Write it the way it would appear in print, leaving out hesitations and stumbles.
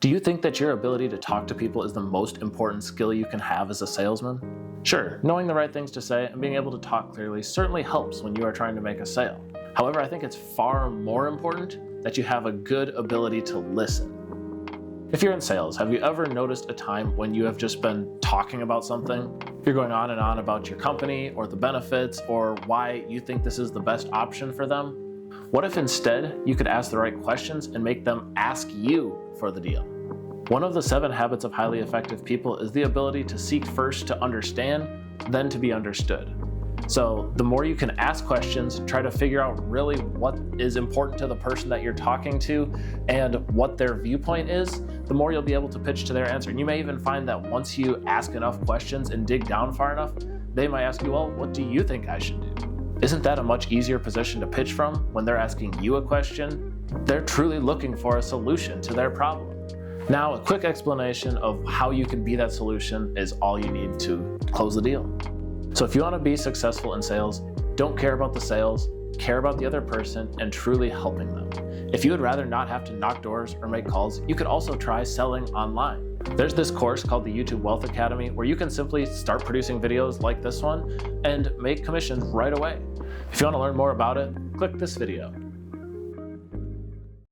Do you think that your ability to talk to people is the most important skill you can have as a salesman? Sure, knowing the right things to say and being able to talk clearly certainly helps when you are trying to make a sale. However, I think it's far more important that you have a good ability to listen. If you're in sales, have you ever noticed a time when you have just been talking about something? You're going on and on about your company or the benefits or why you think this is the best option for them. What if instead you could ask the right questions and make them ask you for the deal? One of the 7 habits of highly effective people is the ability to seek first to understand, then to be understood. So the more you can ask questions, try to figure out really what is important to the person that you're talking to and what their viewpoint is, the more you'll be able to pitch to their answer. And you may even find that once you ask enough questions and dig down far enough, they might ask you, well, what do you think I should do? Isn't that a much easier position to pitch from when they're asking you a question? They're truly looking for a solution to their problem. Now, a quick explanation of how you can be that solution is all you need to close the deal. So if you want to be successful in sales, don't care about the sales, care about the other person and truly helping them. If you would rather not have to knock doors or make calls, you could also try selling online. There's this course called the YouTube Wealth Academy where you can simply start producing videos like this one and make commissions right away. If you want to learn more about it, click this video.